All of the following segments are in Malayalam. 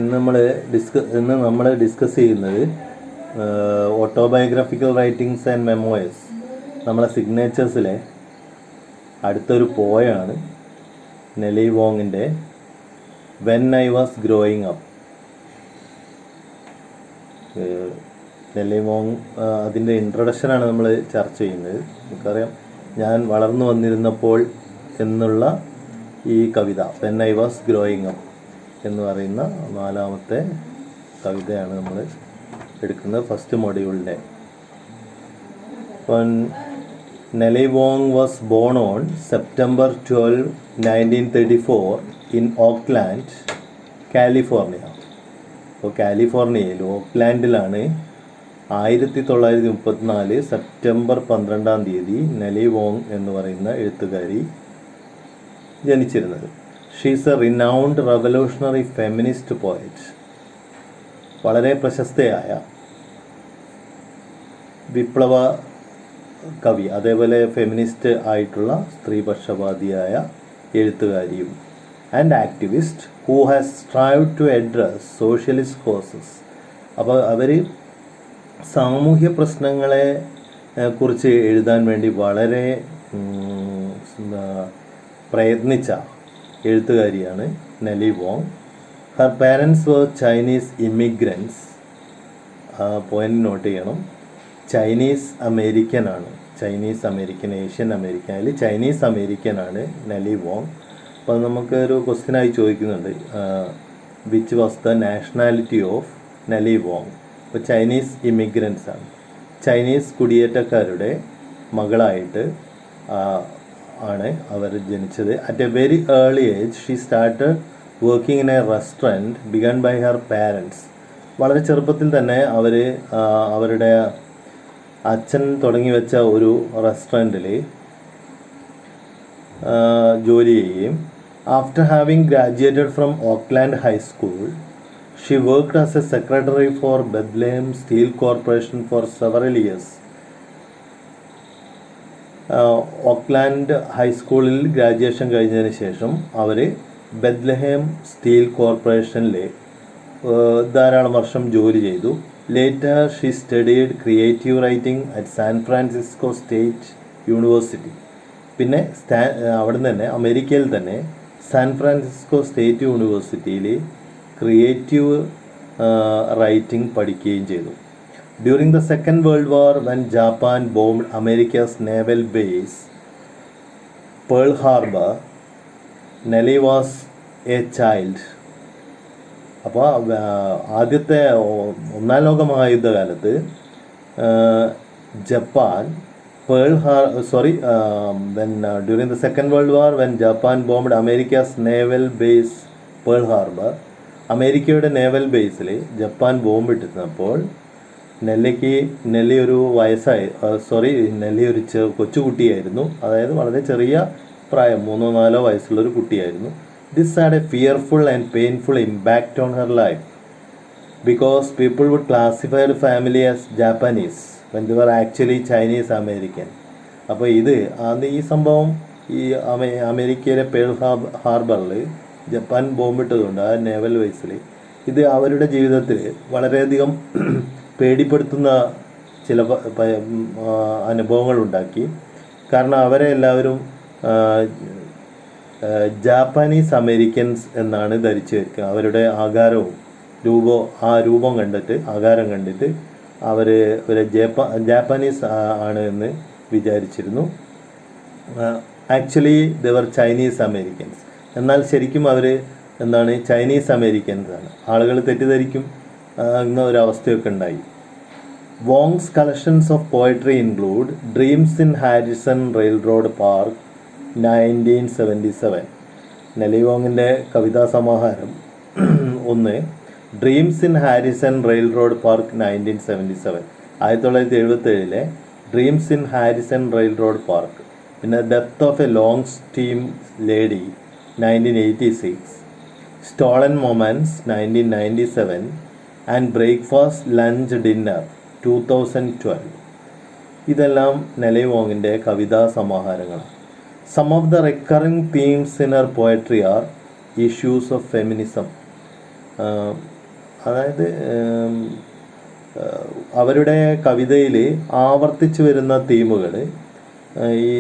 ഇന്ന് നമ്മൾ ഡിസ്കസ് ചെയ്യുന്നത് ഓട്ടോബയോഗ്രഫിക്കൽ റൈറ്റിങ്സ് ആൻഡ് മെമ്മോയേഴ്സ്. നമ്മളെ സിഗ്നേച്ചേഴ്സിലെ അടുത്തൊരു പോയാണ് നെലി വോങ്ങിൻ്റെ when I was growing up. Nellie Wong അതിൻ്റെ ഇൻട്രൊഡക്ഷനാണ് നമ്മൾ ചർച്ച ചെയ്യുന്നത്. നമുക്കറിയാം, ഞാൻ വളർന്നു വന്നിരുന്നപ്പോൾ എന്നുള്ള ഈ കവിത when I was growing up എന്ന് പറയുന്ന 4ാമത്തെ കവിതയാണ് നമ്മൾ എടുക്കുന്നത് ഫസ്റ്റ് മൊഡ്യൂളിൻ്റെ. അപ്പം Nellie Wong was born on September 12, 1934 in Oakland, California. അപ്പോൾ കാലിഫോർണിയയിൽ ഓക്ക്ലാൻഡിലാണ് 1934 സെപ്റ്റംബർ 12 നെലി വോങ് എന്ന് പറയുന്ന എഴുത്തുകാരി ജനിച്ചിരുന്നത്. She's a renowned revolutionary feminist poet. വളരെ പ്രശസ്തയായ വിപ്ലവ കവി, അതേപോലെ ഫെമിനിസ്റ്റ് ആയിട്ടുള്ള സ്ത്രീപക്ഷപാതിയായ എഴുത്തുകാരിയും and activist who has strive to address socialist causes. അപ്പോൾ അവർ സാമൂഹ്യ പ്രശ്നങ്ങളെ കുറിച്ച് എഴുതാൻ വേണ്ടി വളരെ പ്രയത്നിച്ച എഴുത്തുകാരിയാണ് Nellie Wong. Her parents were Chinese immigrants. Point note ചെയ്യണം, ചൈനീസ് അമേരിക്കൻ ആണ്. ചൈനീസ് അമേരിക്കൻ, ഏഷ്യൻ അമേരിക്കൻ, അതിൽ ചൈനീസ് അമേരിക്കൻ ആണ് നെലി വോങ്. അപ്പോൾ നമുക്കൊരു ക്വസ്റ്റ്യനായി ചോദിക്കുന്നുണ്ട്, which was the nationality of Nellie Wong? അപ്പോൾ ചൈനീസ് ഇമിഗ്രൻസ് ആണ്. ചൈനീസ് കുടിയേറ്റക്കാരുടെ മകളായിട്ട് ആണ് അവർ ജനിച്ചത്. At a very early age she started working in a restaurant begun by her parents. വളരെ ചെറുപ്പത്തിൽ തന്നെ അവർ അവരുടെ അച്ഛൻ തുടങ്ങി വെച്ച ഒരു റെസ്റ്റോറൻറ്റിൽ ജോലി ചെയ്യുകയും after having graduated from Oakland high school she worked as a secretary for Bethlehem Steel Corporation for several years. Oakland ഹൈസ്കൂളിൽ ഗ്രാജുവേഷൻ കഴിഞ്ഞതിന് ശേഷം അവർ ബെത്ലഹേം സ്റ്റീൽ കോർപ്പറേഷനിൽ ധാരാളം വർഷം ജോലി ചെയ്തു. Later she studied creative writing at San Francisco state university. പിന്നെ അവിടെ നിന്ന് തന്നെ അമേരിക്കയിൽ തന്നെ സാൻ ഫ്രാൻസിസ്കോ സ്റ്റേറ്റ് യൂണിവേഴ്സിറ്റിയിൽ ക്രിയേറ്റീവ് റൈറ്റിംഗ് പഠിക്കുകയും ചെയ്തു. During the Second World War, when Japan bombed America's naval base, Pearl Harbor, Nelly was a child. അപ്പോൾ ആദ്യത്തെ 1ാം ലോക മഹായുദ്ധകാലത്ത് Japan during the Second World War, when Japan bombed America's naval base Pearl Harbor, അമേരിക്കയുടെ നേവൽ ബേസിൽ ജപ്പാൻ ബോംബ് ഇട്ടിരുന്നപ്പോൾ നെല്ലി ഒരു കൊച്ചുകുട്ടിയായിരുന്നു. അതായത് വളരെ ചെറിയ പ്രായം, 3-4 വയസ്സുള്ളൊരു കുട്ടിയായിരുന്നു. This had a fearful and painful impact on her life because people would classify the family as Japanese when they were actually Chinese American. അപ്പോൾ ഈ സംഭവം ഈ അമേരിക്കയിലെ പേൾ ഹാർബറിൽ ജപ്പാൻ ബോംബിട്ടതുകൊണ്ട് ആ നേവൽ ബേസിൽ ഇത് അവരുടെ ജീവിതത്തിൽ വളരെയധികം പേടിപ്പെടുത്തുന്ന ചില അനുഭവങ്ങളുണ്ടാക്കി. കാരണം അവരെ എല്ലാവരും ജാപ്പാനീസ് അമേരിക്കൻസ് എന്നാണ് ധരിച്ചു വയ്ക്കുക. അവരുടെ ആകാരം കണ്ടിട്ട് അവർ ഒരു ജാപ്പാനീസ് ആണ് എന്ന് വിചാരിച്ചിരുന്നു. Actually there Chinese Americans. എന്നാൽ ശരിക്കും അവർ ചൈനീസ് അമേരിക്കൻസ് ആണ്. ആളുകൾ തെറ്റിദ്ധരിക്കും എന്ന ഒരവസ്ഥയൊക്കെ ഉണ്ടായി. Wong's collections of poetry include Dreams in Harrison Railroad Park 1977. Nellie വോങ്ങിൻ്റെ കവിതാ സമാഹാരം 1 Dreams in Harrison Railroad Park 1977, 1977 Dreams in Harrison Railroad Park. പിന്നെ Death of a Long Steam Lady 1986, Stolen Moments 1997 and Breakfast Lunch Dinner 2012. ഇതെല്ലാം നെലി വോങ്ങിൻ്റെ കവിതാ സമാഹാരങ്ങളാണ്. Some of the recurring themes in her poetry are issues of feminism. അതായത് അവരുടെ കവിതയിൽ ആവർത്തിച്ചു വരുന്ന തീമുകൾ ഈ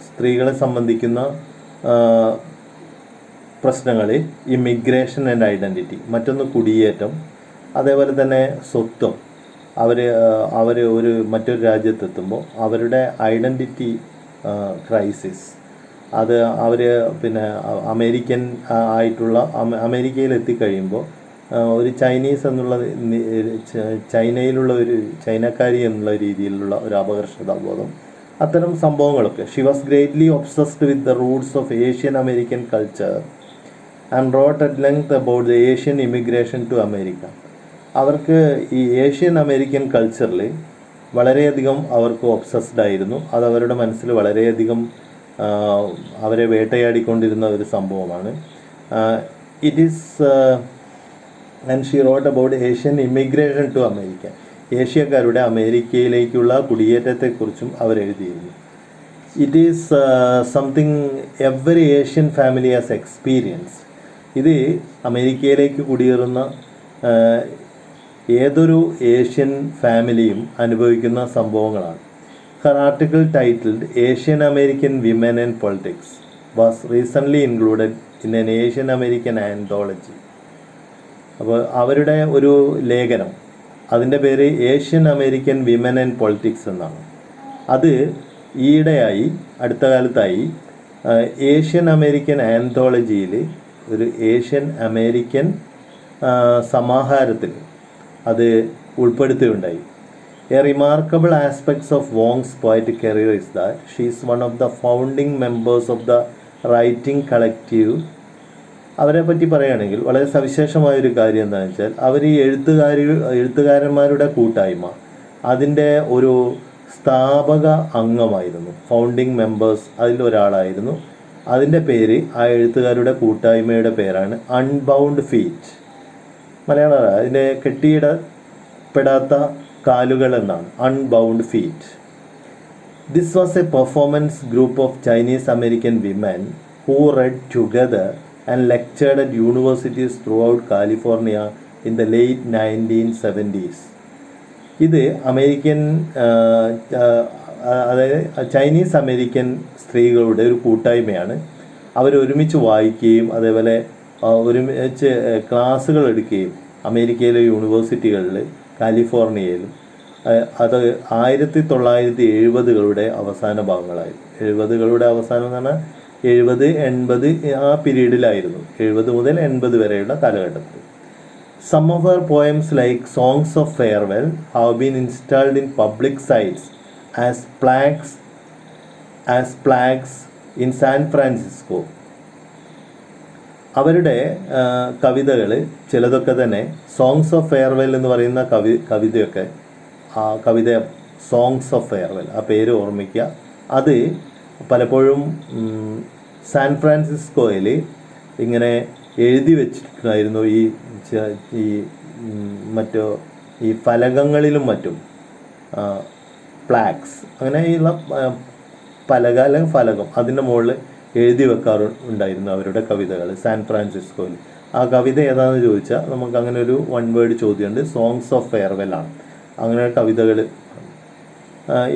സ്ത്രീകളെ സംബന്ധിക്കുന്ന പ്രശ്നങ്ങൾ, ഇമിഗ്രേഷൻ ആൻഡ് ഐഡൻറ്റിറ്റി, മറ്റൊന്ന് കുടിയേറ്റം, അതേപോലെ തന്നെ സ്വത്വം. അവർ മറ്റൊരു രാജ്യത്തെത്തുമ്പോൾ അവരുടെ ഐഡൻറ്റിറ്റി ക്രൈസിസ്, അത് അവർ പിന്നെ അമേരിക്കൻ ആയിട്ടുള്ള അമേരിക്കയിൽ എത്തിക്കഴിയുമ്പോൾ ഒരു ചൈനീസ് എന്നുള്ള ചൈനയിലുള്ള ഒരു ചൈനക്കാരി എന്നുള്ള രീതിയിലുള്ള ഒരു അപകർഷതാബോധം, അത്തരം സംഭവങ്ങളൊക്കെ. She was greatly obsessed with the roots of Asian American culture and wrote at length about the Asian immigration to America. അവർക്ക് ഈ ഏഷ്യൻ അമേരിക്കൻ കൾച്ചറിൽ വളരെയധികം അവർക്ക് ഒബ്സസ്ഡ് ആയിരുന്നു. അത് അവരുടെ മനസ്സിൽ വളരെയധികം അവരെ വേട്ടയാടിക്കൊണ്ടിരുന്ന ഒരു സംഭവമാണ്. It is and she wrote about Asian immigration to America. ഏഷ്യക്കാരുടെ അമേരിക്കയിലേക്കുള്ള കുടിയേറ്റത്തെക്കുറിച്ചും അവരെഴുതിയിരുന്നു. It is something every Asian family has experience. ഇത് അമേരിക്കയിലേക്ക് കുടിയേറുന്ന ഏതൊരു ഏഷ്യൻ ഫാമിലിയും അനുഭവിക്കുന്ന സംഭവങ്ങളാണ്. Her article titled Asian American Women and Politics was recently included in an Asian American anthology. അപ്പോൾ അവരുടെ ഒരു ലേഖനം, അതിൻ്റെ പേര് Asian American Women and Politics എന്നാണ്. അത് ഈയിടെയായി അടുത്ത കാലത്തായി ഏഷ്യൻ അമേരിക്കൻ ആന്തോളജിയിൽ ഒരു ഏഷ്യൻ അമേരിക്കൻ സമാഹാരത്തിൽ അത് ഉൾപ്പെടുത്തുകയുണ്ടായി. A remarkable aspects of Wong's poetic career is that she is one of the founding members of the writing collective. അവരെ പറ്റി പറയുകയാണെങ്കിൽ വളരെ സവിശേഷമായൊരു കാര്യം എന്താണെന്ന് വെച്ചാൽ, അവർ ഈ എഴുത്തുകാരന്മാരുടെ കൂട്ടായ്മ, അതിൻ്റെ ഒരു സ്ഥാപക അംഗമായിരുന്നു. ഫൗണ്ടിങ് മെമ്പേഴ്സ് അതിലൊരാളായിരുന്നു. അതിൻ്റെ പേര്, ആ എഴുത്തുകാരുടെ കൂട്ടായ്മയുടെ പേരാണ് അൺബൗണ്ട് ഫീറ്റ്. മലയാളം അതിൻ്റെ കെട്ടിയിടപ്പെടാത്ത കാലുകൾ എന്നാണ്, unbound feet. This was A performance group of Chinese American women who red together and lectured at universities throughout California in the late 1970s. ഇത് അമേരിക്കൻ അതായത് ചൈനീസ് അമേരിക്കൻ സ്ത്രീകളുടെ ഒരു കൂട്ടായ്മയാണ്. അവരൊരുമിച്ച് വായിക്കുകയും അതേപോലെ ഒരുമിച്ച് ക്ലാസ്സുകൾ എടുക്കുകയും അമേരിക്കയിലെ യൂണിവേഴ്സിറ്റികളിൽ കാലിഫോർണിയയിലും. അത് 1970 അവസാന ഭാഗങ്ങളായി. 70 അവസാനം എന്ന് പറഞ്ഞാൽ 70-80 ആ പീരീഡിലായിരുന്നു. 70 മുതൽ 80 വരെയുള്ള കാലഘട്ടത്തിൽ. Some of her poems like Songs of Farewell have been installed in public sites as plaques in San Francisco. അവരുടെ കവിതകൾ ചിലതൊക്കെ തന്നെ, സോങ്സ് ഓഫ് ഫെയർവെൽ എന്ന് പറയുന്ന കവിതയൊക്കെ, ആ കവിത സോങ്സ് ഓഫ് ഫെയർവെൽ, ആ പേര് ഓർമ്മിക്കുക. അത് പലപ്പോഴും സാൻ ഫ്രാൻസിസ്കോയിൽ ഇങ്ങനെ എഴുതി വെച്ചിട്ടുണ്ടായിരുന്നു. ഈ ഫലകങ്ങളിലും മറ്റും പ്ലാക്സ്, അങ്ങനെയുള്ള പലക അല്ലെങ്കിൽ ഫലകം, അതിൻ്റെ മുകളിൽ എഴുതി വെക്കാറുണ്ടായിരുന്നു അവരുടെ കവിതകൾ സാൻ ഫ്രാൻസിസ്കോയിൽ. ആ കവിത ഏതാണെന്ന് ചോദിച്ചാൽ നമുക്ക് അങ്ങനെ ഒരു വൺ വേർഡ് ചോദ്യമുണ്ട്, സോങ്സ് ഓഫ് ഫെയർവെൽ ആണ്. അങ്ങനെ കവിതകൾ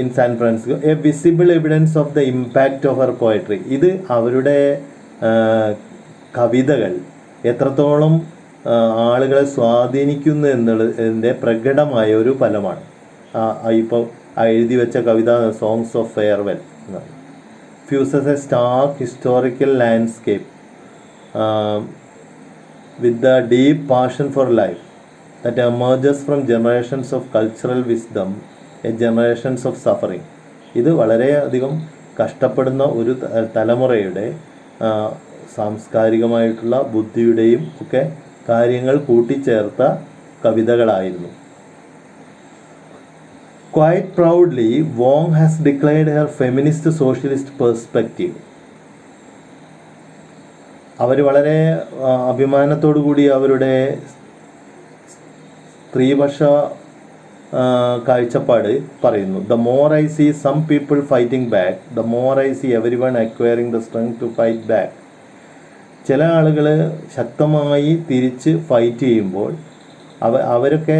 in San Francisco, A visible evidence of the impact of her poetry. ഇത് അവരുടെ കവിതകൾ എത്രത്തോളം ആളുകളെ സ്വാധീനിക്കുന്നു എന്നുള്ളതിൻ്റെ പ്രകടമായ ഒരു ഫലമാണ്. ഇപ്പോൾ എഴുതി വെച്ച കവിത സോങ്സ് ഓഫ് ഫെയർവെൽ എന്നാണ്. Fuses a stark historical landscape with the deep passion for life that emerges from generations of cultural wisdom a generations of suffering. ഇത് വളരെയധികം കഷ്ടപ്പെടുന്ന ഒരു തലമുറയുടെ സാംസ്കാരികമായിട്ടുള്ള ബുദ്ധിയുടെയും ഒക്കെ കാര്യങ്ങൾ കൂട്ടിച്ചേർത്ത കവിതകളായിരുന്നു. Quite proudly, Wong has declared her feminist socialist perspective. അവർ വളരെ അഭിമാനത്തോടു കൂടി അവരുടെ സ്ത്രീപക്ഷ കാഴ്ചപ്പാട് പറയുന്നു. The more I see some people fighting back, the more I see everyone acquiring the strength to fight back. ചില ആളുകൾ ശക്തമായി തിരിച്ച് ഫൈറ്റ് ചെയ്യുമ്പോൾ അവരൊക്കെ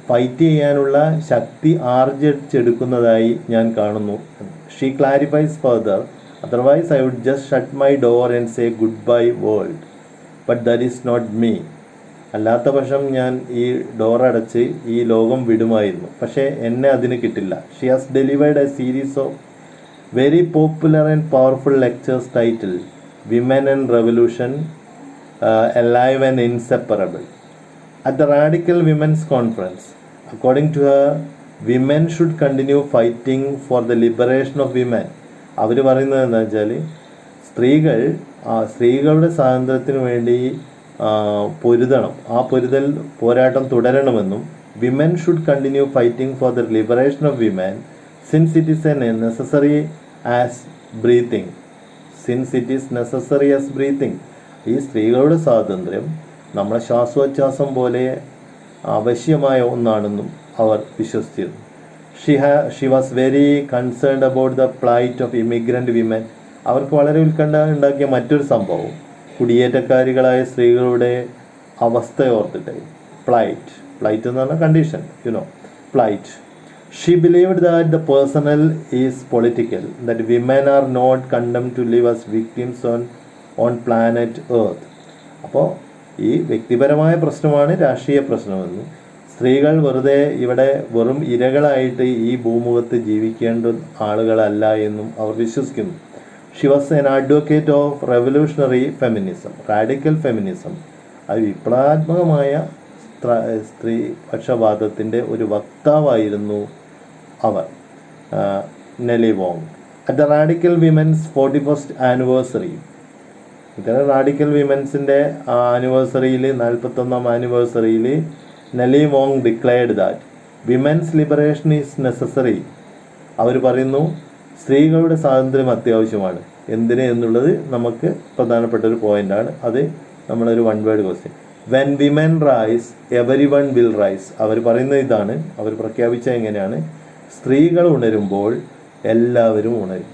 ഫൈറ്റ് ചെയ്യാനുള്ള ശക്തി ആർജിച്ചെടുക്കുന്നതായി ഞാൻ കാണുന്നു. She clarifies further, otherwise I would just shut my door and say goodbye world, but that is not me. അല്ലാത്ത പക്ഷം ഞാൻ ഈ ഡോർ അടച്ച് ഈ ലോകം വിടുമായിരുന്നു, പക്ഷേ എന്നെ അതിന് കിട്ടില്ല. She has delivered A series of very popular and powerful lectures title women and revolution alive and inseparable. At the Radical Women's Conference, according to her, women should continue fighting for the liberation of women. അവർ പറയുന്നത് എന്താ വെച്ചാൽ സ്ത്രീകളുടെ സ്വാതന്ത്ര്യത്തിന് വേണ്ടി പൊരുതണം, ആ പോരാട്ടം തുടരണമെന്നും women should continue fighting for the liberation of women since it is A necessary as breathing. ഈ സ്ത്രീകളുടെ സ്വാതന്ത്ര്യം നമ്മുടെ ശ്വാസോച്ഛ്വാസം പോലെ അവശ്യമായ ഒന്നാണെന്നും അവർ വിശ്വസിച്ചിരുന്നു. She was very concerned about the plight of immigrant women. അവർക്ക് വളരെ ഉത്കണ്ഠ ഉണ്ടാക്കിയ മറ്റൊരു സംഭവം കുടിയേറ്റക്കാരികളായ സ്ത്രീകളുടെ അവസ്ഥയോർത്തിട്ട്. പ്ലൈറ്റ് എന്ന് പറഞ്ഞാൽ condition, plight. She believed that the personal is political, that women are not condemned to live as victims on planet Earth. അപ്പോൾ ഈ വ്യക്തിപരമായ പ്രശ്നമാണ് രാഷ്ട്രീയ പ്രശ്നമെന്നും സ്ത്രീകൾ ഇവിടെ വെറും ഇരകളായിട്ട് ഈ ഭൂമുഖത്ത് ജീവിക്കേണ്ട ആളുകളല്ല എന്നും അവർ വിശ്വസിക്കുന്നു. She was an advocate of revolutionary feminism, radical feminism. അത് വിപ്ലവാത്മകമായ സ്ത്രീപക്ഷവാദത്തിൻ്റെ ഒരു വക്താവായിരുന്നു അവർ, Nellie Wong. At the Radical Women's 41st anniversary, ഇത്തരം റാഡിക്കൽ വിമൻസിൻ്റെ ആനിവേഴ്സറിയിൽ 41ാം ആനിവേഴ്സറിയിൽ Nellie Wong declared that women's liberation is necessary. അവർ പറയുന്നു സ്ത്രീകളുടെ സ്വാതന്ത്ര്യം അത്യാവശ്യമാണ്. എന്തിന് എന്നുള്ളത് നമുക്ക് പ്രധാനപ്പെട്ട ഒരു പോയിൻ്റാണ്. അത് നമ്മളൊരു one word question. When women rise everyone will rise. അവർ പറയുന്നത് ഇതാണ്, അവർ പ്രഖ്യാപിച്ച എങ്ങനെയാണ്, സ്ത്രീകൾ ഉണരുമ്പോൾ എല്ലാവരും ഉണരും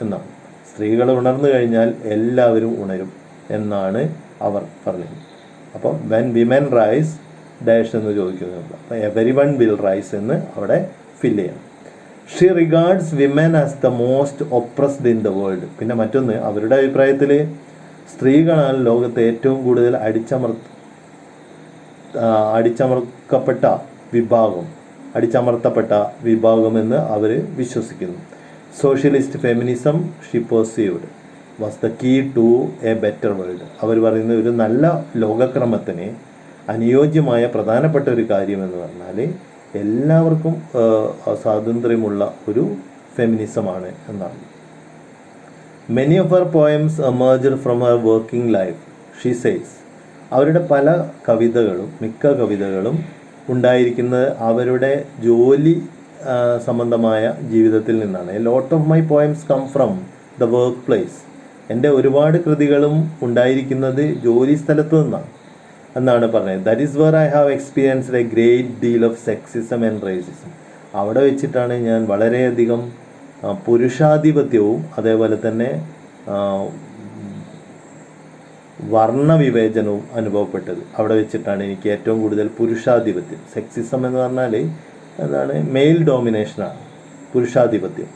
എന്നാണ്. സ്ത്രീകൾ ഉണർന്നു കഴിഞ്ഞാൽ എല്ലാവരും ഉണരും എന്നാണ് അവർ പറഞ്ഞത്. അപ്പം വെൻ വിമൻ റൈസ് ഡാഷ് എന്ന് ചോദിക്കുന്നുണ്ട്. അപ്പം എവരി വൺ വിൽ റൈസ് എന്ന് അവിടെ ഫില്ല് ചെയ്യണം. She regards women as the most oppressed in the world. പിന്നെ മറ്റൊന്ന്, അവരുടെ അഭിപ്രായത്തിൽ സ്ത്രീകളാണ് ലോകത്തെ ഏറ്റവും കൂടുതൽ അടിച്ചമർത്തപ്പെട്ട വിഭാഗം എന്ന് അവർ വിശ്വസിക്കുന്നു. Socialist feminism she perceived was the key to a better world. അവർ പറയുന്ന ഒരു നല്ല ലോകക്രമത്തിന് അനുയോജ്യമായ പ്രധാനപ്പെട്ട ഒരു കാര്യമെന്ന് പറഞ്ഞാൽ എല്ലാവർക്കും സ്വാതന്ത്ര്യമുള്ള ഒരു ഫെമിനിസമാണ് എന്നാണ്. Many of her poems emerged from her working life, she says. അവരുടെ മിക്ക കവിതകളും ഉണ്ടായിരിക്കുന്നത് അവരുടെ ജോലി സംബന്ധമായ ജീവിതത്തിൽ നിന്നാണ്. A lot of my poems come from the workplace. എൻ്റെ ഒരുപാട് കൃതികളും ഉണ്ടായിരിക്കുന്നത് ജോലി സ്ഥലത്ത് നിന്നാണ് എന്നാണ് പറഞ്ഞത്. That is where I have experienced a great deal of sexism and racism. അവിടെ വെച്ചിട്ടാണ് ഞാൻ വളരെയധികം പുരുഷാധിപത്യവും അതേപോലെ തന്നെ വർണ്ണവിവേചനവും അനുഭവപ്പെട്ടത്. അവിടെ വെച്ചിട്ടാണ് എനിക്ക് ഏറ്റവും കൂടുതൽ പുരുഷാധിപത്യം. സെക്സിസം എന്ന് പറഞ്ഞാൽ എന്താണ്, മെയിൽ ഡോമിനേഷനാണ് പുരുഷാധിപത്യം.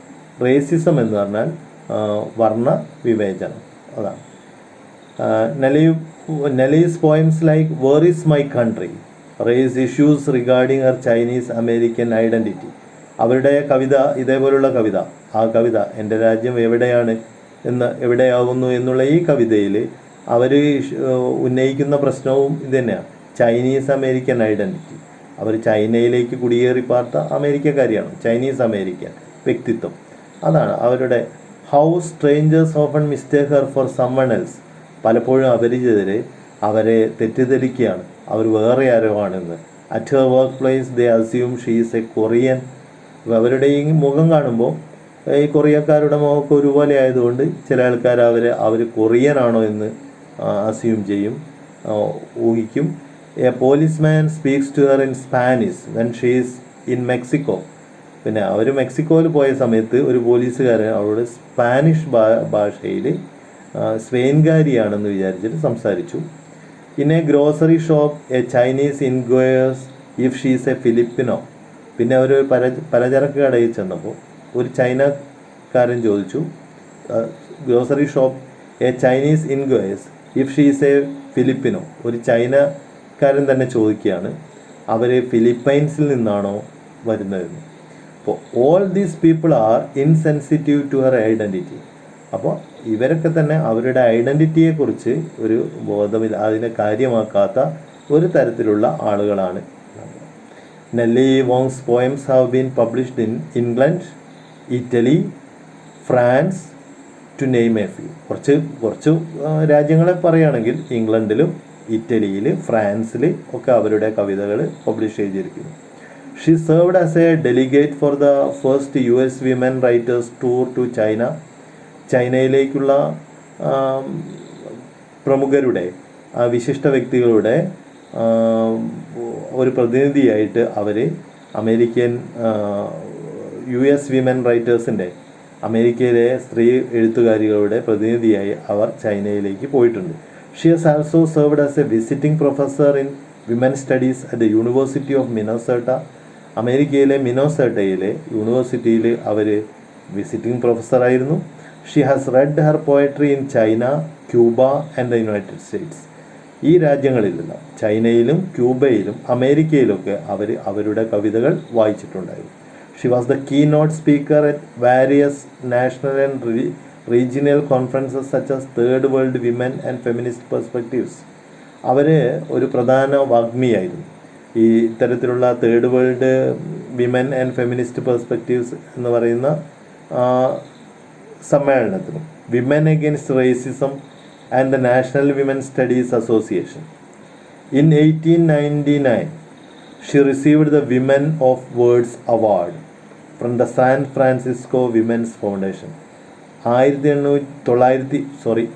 റേസിസം എന്ന് പറഞ്ഞാൽ വർണ്ണ വിവേചനം, അതാണ്. Nellie's poems like Where Is My Country race issues regarding her Chinese American identity. അവരുടെ കവിത, ഇതേപോലുള്ള കവിത, ആ കവിത എൻ്റെ രാജ്യം എവിടെയാകുന്നു എന്നുള്ള ഈ കവിതയിൽ അവർ ഉന്നയിക്കുന്ന പ്രശ്നവും ഇത് തന്നെയാണ്, ചൈനീസ് അമേരിക്കൻ ഐഡൻറ്റിറ്റി. അവർ ചൈനയിലേക്ക് കുടിയേറി പാർത്ത അമേരിക്കക്കാരിയാണ്, ചൈനീസ് അമേരിക്കൻ വ്യക്തിത്വം. അതാണ് അവരുടെ how strangers often mistake her for someone else. പലപ്പോഴും അപരിചിതർ അവരെ തെറ്റിദ്ധരിക്കുകയാണ്, അവർ വേറെ ആരോ ആണെന്ന്. At her workplace they assume she is a Korean. അവരുടെ ഈ മുഖം കാണുമ്പോൾ ഈ കൊറിയക്കാരുടെ മുഖമൊക്കെ ഒരുപോലെ ആയതുകൊണ്ട് ചില ആൾക്കാർ അവർ കൊറിയനാണോ എന്ന് അസ്യൂം ചെയ്യും, ഊഹിക്കും. A policeman speaks to her in Spanish when she is in Mexico. പിന്നെ അവർ മെക്സിക്കോയിൽ പോയ സമയത്ത് ഒരു പോലീസുകാരൻ അവരോട് സ്പാനിഷ് ഭാഷയിൽ സ്പെയിൻകാരിയാണെന്ന് വിചാരിച്ചിട്ട് സംസാരിച്ചു. In a grocery shop a Chinese inquires if she's a Filipino. പിന്നെ ഒരു പലചരക്ക് കടയിൽ ചെന്നപ്പോൾ ഒരു ചൈനക്കാരൻ ചോദിച്ചു, grocery shop a Chinese inquires if she's a Filipino. ഒരു ചൈനക്കാരൻ തന്നെ ചോദിക്കുകയാണ് അവർ ഫിലിപ്പൈൻസിൽ നിന്നാണോ വരുന്നതെന്ന്. അപ്പോൾ all these people are insensitive to her identity. അപ്പോൾ ഇവരൊക്കെ തന്നെ അവരുടെ ഐഡൻറ്റിറ്റിയെക്കുറിച്ച് ഒരു ബോധമില്ല, അതിനെ കാര്യമാക്കാത്ത ഒരു തരത്തിലുള്ള ആളുകളാണ്. Nellie Wong's poems have been published in England, Italy, France, to name a few. കുറച്ച് രാജ്യങ്ങളെ പറയുകയാണെങ്കിൽ ഇംഗ്ലണ്ടിലും ഇറ്റലിയിൽ ഫ്രാൻസിൽ ഒക്കെ അവരുടെ കവിതകൾ പബ്ലിഷ് ചെയ്തിരിക്കുന്നു. She served as a delegate for the first US women writers tour to China. ചൈനയിലേക്കുള്ള പ്രമുഖരുടെ വിശിഷ്ട വ്യക്തികളുടെ ഒരു പ്രതിനിധിയായിട്ട് അവർ അമേരിക്കൻ US വിമൻ റൈറ്റേഴ്സിൻ്റെ, അമേരിക്കയിലെ സ്ത്രീ എഴുത്തുകാരികളുടെ പ്രതിനിധിയായി അവർ ചൈനയിലേക്ക് പോയിട്ടുണ്ട്. She has also served as a visiting professor in women studies at the University of Minnesota. അമേരിക്കയിലെ മിനോസോട്ടയിലെ യൂണിവേഴ്സിറ്റിയിൽ അവർ വിസിറ്റിംഗ് പ്രൊഫസറായിരുന്നു. She has read her poetry in China, Cuba and the United States. ഈ രാജ്യങ്ങളിലെല്ലാം, ചൈനയിലും ക്യൂബയിലും അമേരിക്കയിലൊക്കെ അവരുടെ കവിതകൾ വായിച്ചിട്ടുണ്ടായിരുന്നു. She was the keynote speaker at various national and regional conferences such as Third World Women and Feminist Perspectives. അവർ ഒരു പ്രധാന വാഗ്മിയായിരുന്നു ഈ ഇത്തരത്തിലുള്ള Third World Women and Feminist Perspectives എന്ന് പറയുന്ന സമ്മേളനത്തിനും Women Against Racism and the National Women Studies Association. In 1899 she received the Women of Words Award from the San Francisco Women's Foundation.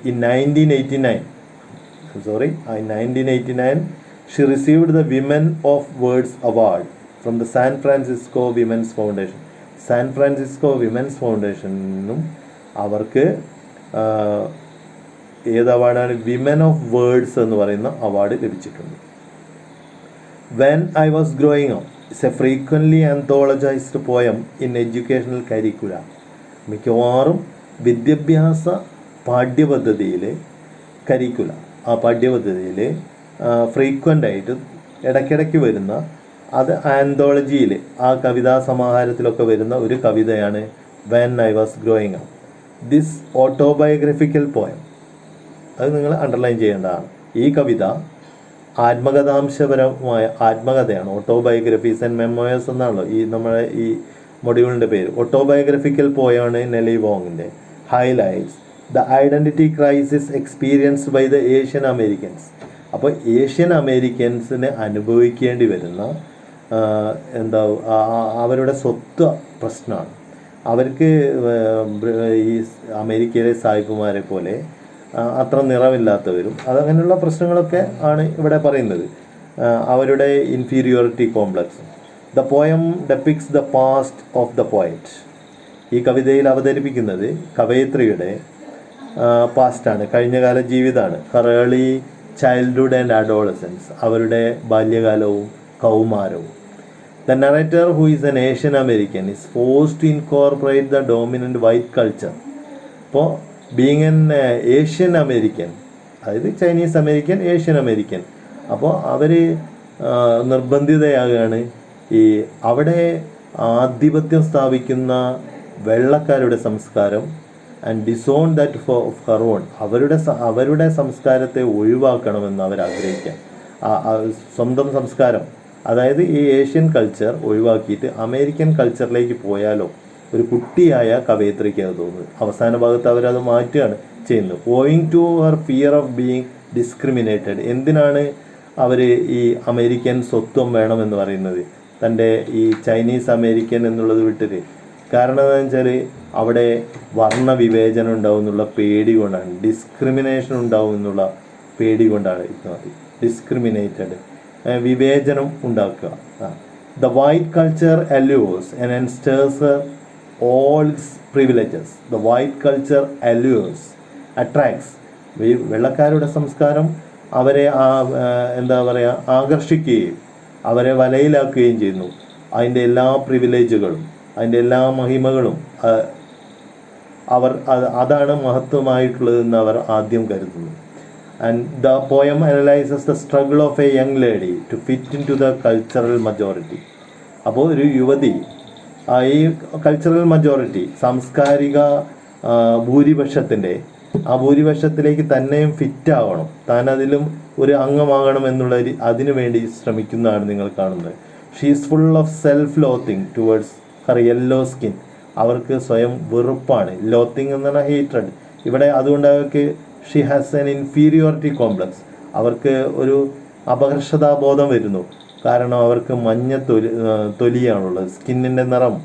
In 1989 she received the Women of Words Award from the San Francisco Women's Foundation. San Francisco Women's ഫൗണ്ടേഷനും അവർക്ക് ഏത് അവാർഡാണ്? വിമൻ ഓഫ് വേർഡ്സ് എന്ന് പറയുന്ന അവാർഡ് ലഭിച്ചിട്ടുണ്ട്. When I was growing up is a frequently anthologized poem in educational curricula. മിക്കവാറും വിദ്യാഭ്യാസ പാഠ്യപദ്ധതിയിലെ ആ പാഠ്യപദ്ധതിയിൽ ഫ്രീക്വൻ്റ് ആയിട്ട് ഇടയ്ക്കിടയ്ക്ക് വരുന്ന, അത് ആന്തോളജിയിൽ ആ കവിതാ സമാഹാരത്തിലൊക്കെ വരുന്ന ഒരു കവിതയാണ് When I was growing up. This autobiographical poem, അത് നിങ്ങൾ അണ്ടർലൈൻ ചെയ്യേണ്ടതാണ്. ഈ കവിത ആത്മകഥയാണ്. ഓട്ടോബയോഗ്രഫീസ് ആൻഡ് മെമ്മോയേഴ്സ് എന്നാണല്ലോ നമ്മുടെ ഈ മൊഡ്യൂളിൻ്റെ പേര്. ഓട്ടോബയോഗ്രഫിക്കൽ പോയാണ് നെല്ലി വോങ്ങിൻ്റെ. Highlights the identity crisis experienced by the Asian Americans. അപ്പോൾ ഏഷ്യൻ അമേരിക്കൻസിന് അനുഭവിക്കേണ്ടി വരുന്ന അവരുടെ സ്വത്ത് പ്രശ്നമാണ്. അവർക്ക് ഈ അമേരിക്കയിലെ സായിപ്പുമാരെ പോലെ അത്ര നിറമില്ലാത്തവരും അതങ്ങനെയുള്ള പ്രശ്നങ്ങളൊക്കെ ആണ് ഇവിടെ പറയുന്നത്. അവരുടെ inferiority complex. The poem depicts the past of the poet. ഈ കവിതയിൽ അവതരിപ്പിക്കുന്നത് കവയിത്രിയുടെ പാസ്റ്റാണ്, കഴിഞ്ഞകാല ജീവിതമാണ്. Her early childhood and adolescence, അവരുടെ ബാല്യകാലവും കൗമാരവും. The narrator who is an Asian American is forced to incorporate the dominant white culture. അപ്പോൾ ബീങ് എൻ ഏഷ്യൻ അമേരിക്കൻ, അതായത് ചൈനീസ് അമേരിക്കൻ, ഏഷ്യൻ അമേരിക്കൻ, അപ്പോൾ അവർ നിർബന്ധിതയാകുകയാണ് ഈ അവിടെ ആധിപത്യം സ്ഥാപിക്കുന്ന വെള്ളക്കാരുടെ സംസ്കാരം and disown that for her own, അവരുടെ സംസ്കാരത്തെ ഒഴിവാക്കണമെന്ന് അവരാഗ്രഹിക്കുക. സ്വന്തം സംസ്കാരം, അതായത് ഈ ഏഷ്യൻ കൾച്ചർ ഒഴിവാക്കിയിട്ട് അമേരിക്കൻ കൾച്ചറിലേക്ക് പോയാലോ ഒരു കുട്ടിയായ കവയിത്രിക്ക് അത് തോന്നുന്നത്. അവസാന ഭാഗത്ത് അവരത് മാറ്റുകയാണ് ചെയ്യുന്നത്. Owing to her fear of being discriminated. എന്തിനാണ് അവർ ഈ അമേരിക്കൻ സ്വത്വം വേണമെന്ന് പറയുന്നത്? തൻ്റെ ഈ ചൈനീസ് അമേരിക്കൻ എന്നുള്ളത് വിട്ടിട്ട്. കാരണം എന്താണെന്ന് വെച്ചാൽ അവിടെ വർണ്ണവിവേചനം ഉണ്ടാവും എന്നുള്ള പേടി കൊണ്ടാണ്, ഡിസ്ക്രിമിനേഷൻ ഉണ്ടാവും എന്നുള്ള പേടി കൊണ്ടാണ് ഡിസ്ക്രിമിനേറ്റഡ്, വിവേചനം ഉണ്ടാക്കുക. The white culture allures and ensnares all its privileges. The white culture allures attracts. ഈ വെള്ളക്കാരുടെ സംസ്കാരം അവരെ എന്താ പറയുക, ആകർഷിക്കുകയും അവരെ വലയിലാക്കുകയും ചെയ്യുന്നു. അതിൻ്റെ എല്ലാ പ്രിവിലേജുകളും അതിൻ്റെ എല്ലാ മഹിമകളും അതാണ് മഹത്വമായിട്ടുള്ളതെന്ന് അവർ ആദ്യം കരുതുന്നു. And the poem analyses the struggle of a young lady to fit in to the cultural majority. അപ്പോൾ ഒരു യുവതി ഈ കൾച്ചറൽ മജോറിറ്റി, സാംസ്കാരിക ഭൂരിപക്ഷത്തിൻ്റെ ആ ഭൂരിപക്ഷത്തിലേക്ക് തന്നെയും ഫിറ്റാവണം, താൻ അതിലും ഒരു അംഗമാകണം എന്നുള്ള അതിനു വേണ്ടി ശ്രമിക്കുന്നതാണ് നിങ്ങൾ കാണുന്നത്. She is full of self loathing towards her yellow skin. അവർക്ക് സ്വയം വെറുപ്പാണ്. ലോത്തിങ് എന്ന് പറഞ്ഞാൽ ഹേറ്റഡ്. ഇവിടെ അതുകൊണ്ട് അവർക്ക് she has N inferiority complex. അവർക്ക് ഒരു അപകർഷതാബോധം വരുന്നു. കാരണം അവർക്ക് മഞ്ഞ തൊലിയാണുള്ളത്. സ്കിന്നിൻ്റെ നിറം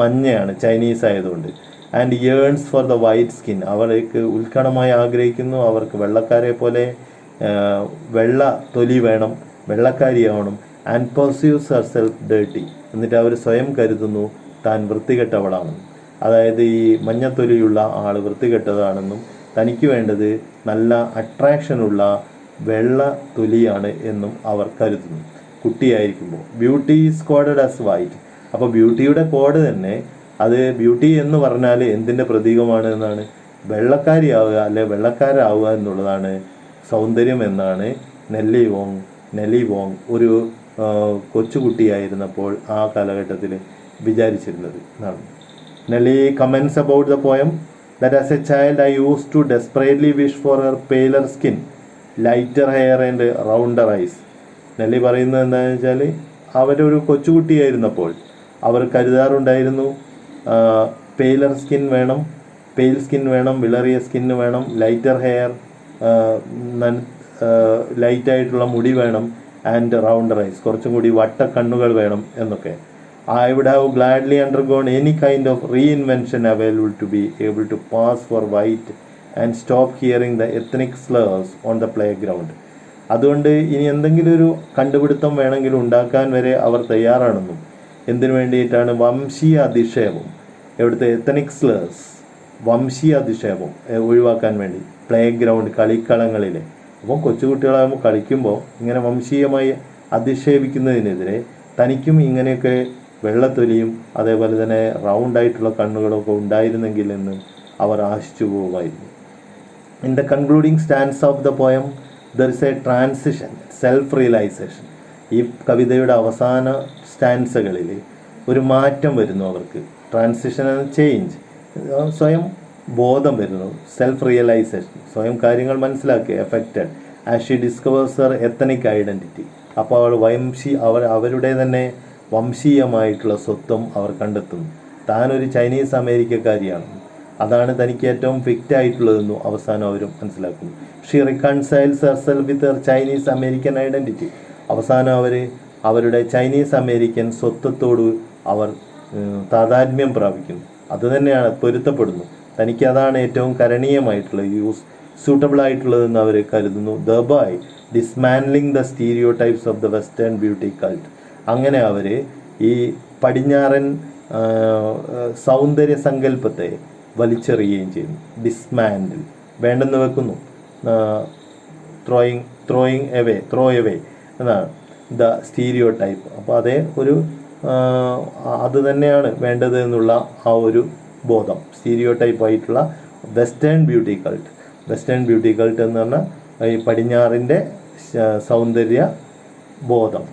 മഞ്ഞയാണ് ചൈനീസ് ആയതുകൊണ്ട്. And yearns for the white skin. അവർക്ക് ഉത്കടമായി ആഗ്രഹിക്കുന്നു. അവർക്ക് വെള്ളക്കാരെ പോലെ വെള്ള തൊലി വേണം, വെള്ളക്കാരിയാവണം. And perceives her self dirty. എന്നിട്ട് അവർ സ്വയം കരുതുന്നു താൻ വൃത്തികെട്ടവളാണെന്നും. അതായത് ഈ മഞ്ഞത്തൊലിയുള്ള ആൾ വൃത്തികെട്ടതാണെന്നും തനിക്ക് വേണ്ടത് നല്ല അട്രാക്ഷനുള്ള വെള്ള തൊലിയാണ് എന്നും അവർ കരുതുന്നു കുട്ടിയായിരിക്കുമ്പോൾ. Beauty is coded as white. അപ്പോൾ ബ്യൂട്ടിയുടെ കോഡ് തന്നെ, അത് ബ്യൂട്ടി എന്ന് പറഞ്ഞാൽ എന്തിൻ്റെ പ്രതീകമാണ് എന്നാണ്? വെള്ളക്കാരിയാവുക അല്ലെ വെള്ളക്കാരാവുക എന്നുള്ളതാണ് സൗന്ദര്യം എന്നാണ് നെല്ലി വോങ് ഒരു കൊച്ചുകുട്ടിയായിരുന്നപ്പോൾ ആ കാലഘട്ടത്തിൽ വിചാരിച്ചിരുന്നത് എന്നാണ്. Nellie comments about the poem that as a child I use to desperately wish for her paler skin, lighter hair and rounder eyes. നെല്ലി പറയുന്നത് എന്താണെന്ന് വെച്ചാൽ അവരൊരു കൊച്ചുകുട്ടിയായിരുന്നപ്പോൾ അവർ കരുതാറുണ്ടായിരുന്നു പെയിൽ സ്കിൻ വേണം, വിളറിയ സ്കിന്ന് വേണം, ലൈറ്റർ ഹെയർ, ലൈറ്റായിട്ടുള്ള മുടി വേണം, ആൻഡ് റൗണ്ടർ ഐസ്, കുറച്ചും കൂടി വട്ട കണ്ണുകൾ വേണം എന്നൊക്കെ. I would have gladly undergone any kind of reinvention available to be able to pass for white and stop hearing the ethnic slurs on the playground. അതുകൊണ്ട് ഇനി എന്തെങ്കിലും ഒരു കണ്ടുപിടുത്തം വേണമെങ്കിൽ ഉണ്ടാക്കാൻ വരെ അവർ തയ്യാറാണെന്നും. എന്തിനു വേണ്ടിയിട്ടാണ്? വംശീയ അധിക്ഷേപം, എവിടുത്തെ എത്തനിക് സ്ലേഴ്സ്, വംശീയ അധിക്ഷേപം ഒഴിവാക്കാൻ വേണ്ടി പ്ലേ ഗ്രൗണ്ട്, കളിക്കളങ്ങളിൽ. അപ്പം കൊച്ചുകുട്ടികളാകുമ്പോൾ കളിക്കുമ്പോൾ ഇങ്ങനെ വംശീയമായി അധിക്ഷേപിക്കുന്നതിനെതിരെ തനിക്കും ഇങ്ങനെയൊക്കെ വെള്ളത്തൊലിയും അതേപോലെ തന്നെ റൗണ്ടായിട്ടുള്ള കണ്ണുകളൊക്കെ ഉണ്ടായിരുന്നെങ്കിൽ എന്ന് അവർ ആശിച്ചു പോകുമായിരുന്നു. In the concluding stanza of the poem there is a transition, self realisation. ഈ കവിതയുടെ അവസാന സ്റ്റാൻസുകളിൽ ഒരു മാറ്റം വരുന്നു അവർക്ക്. ട്രാൻസിഷൻ എന്ന ചേഞ്ച്, സ്വയം ബോധം വരുന്നു, സെൽഫ് റിയലൈസേഷൻ, സ്വയം കാര്യങ്ങൾ മനസ്സിലാക്കി, affected as she discovers her ethnic identity. അപ്പോൾ അവരുടെ തന്നെ വംശീയമായിട്ടുള്ള സ്വത്വം അവർ കണ്ടെത്തുന്നു. താനൊരു ചൈനീസ് അമേരിക്കക്കാരിയാണ്, അതാണ് തനിക്ക് ഏറ്റവും ഫിറ്റായിട്ടുള്ളതെന്നും അവസാനം അവരും മനസ്സിലാക്കുന്നു. She reconciles herself with her Chinese American identity. അവസാനം അവരുടെ ചൈനീസ് അമേരിക്കൻ സ്വത്വത്തോട് അവർ താതാത്മ്യം പ്രാപിക്കുന്നു. അതുതന്നെയാണ്, പൊരുത്തപ്പെടുന്നു. തനിക്ക് അതാണ് ഏറ്റവും കരണീയമായിട്ടുള്ളത്, സൂട്ടബിൾ ആയിട്ടുള്ളതെന്ന് അവർ കരുതുന്നു. Thereby dismantling the stereotypes of the western beauty cult. അങ്ങനെ അവർ ഈ പടിഞ്ഞാറൻ സൗന്ദര്യ സങ്കല്പത്തെ വലിച്ചെറിയുകയും ചെയ്യുന്നു. ഡിസ്മാൻഡിൽ, വേണ്ടെന്ന് വെക്കുന്നു. ത്രോ എവേ എന്നാണ് ദ സ്റ്റീരിയോ ടൈപ്പ്. അപ്പോൾ അതേ ഒരു അത് തന്നെയാണ് വേണ്ടത് എന്നുള്ള ആ ഒരു ബോധം, സ്റ്റീരിയോ ടൈപ്പായിട്ടുള്ള വെസ്റ്റേൺ ബ്യൂട്ടി കൾട്ട് എന്ന് പറഞ്ഞാൽ ഈ പടിഞ്ഞാറിൻ്റെ സൗന്ദര്യ ബോധം,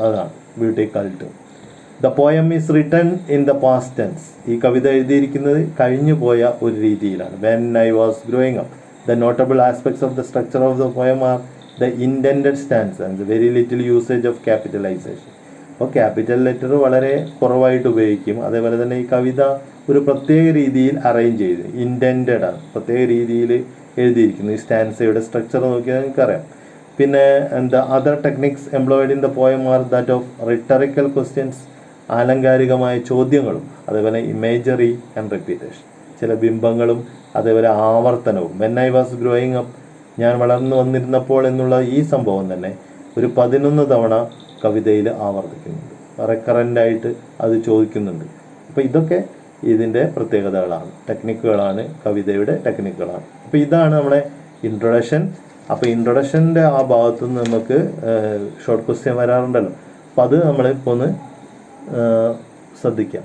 അതാണ് beauty cult. The poem is written in the past tense. ഈ കവിത എഴുതിയിരിക്കുന്നത് കഴിഞ്ഞു പോയ ഒരു രീതിയിലാണ്. When I was growing up, the notable aspects of the structure of the poem are the intended stanza and very little usage of capitalisation. അപ്പോൾ ക്യാപിറ്റൽ ലെറ്റർ വളരെ കുറവായിട്ട് ഉപയോഗിക്കും. അതേപോലെ തന്നെ ഈ കവിത ഒരു പ്രത്യേക രീതിയിൽ അറേഞ്ച് ചെയ്ത്, ഇൻറ്റൻഡഡ് ആണ്, പ്രത്യേക രീതിയിൽ എഴുതിയിരിക്കുന്നു. ഈ സ്റ്റാൻസയുടെ സ്ട്രക്ചർ നോക്കിയാൽ നിങ്ങൾക്കറിയാം. പിന്നെ other techniques employed in the poem are that of rhetorical questions, ആലങ്കാരികമായ ചോദ്യങ്ങളും അതേപോലെ ഇമേജറി ആൻഡ് റിപ്പീറ്റേഷൻ, ചില ബിംബങ്ങളും അതേപോലെ ആവർത്തനവും. When I was growing up, ഞാൻ വളർന്നു വന്നിരുന്നപ്പോൾ എന്നുള്ള ഈ സംഭവം തന്നെ ഒരു 11 തവണ കവിതയിൽ ആവർത്തിക്കുന്നുണ്ട്, റെക്കറൻ്റായിട്ട് അത് ചോദിക്കുന്നുണ്ട്. അപ്പോൾ ഇതൊക്കെ ഇതിൻ്റെ പ്രത്യേകതകളാണ്, ടെക്നിക്കുകളാണ്, കവിതയുടെ ടെക്നിക്കുകളാണ്. അപ്പോൾ ഇതാണ് നമ്മുടെ ഇൻട്രൊഡക്ഷൻ. അപ്പോൾ ഇൻട്രൊഡക്ഷൻ്റെ ആ ഭാഗത്തു നിന്ന് നമുക്ക് ഷോർട്ട് ക്വസ്റ്റ്യൻ വരാറുണ്ടല്ലോ, അപ്പോൾ അത് നമ്മളിപ്പോൾ ഒന്ന് ശ്രദ്ധിക്കാം.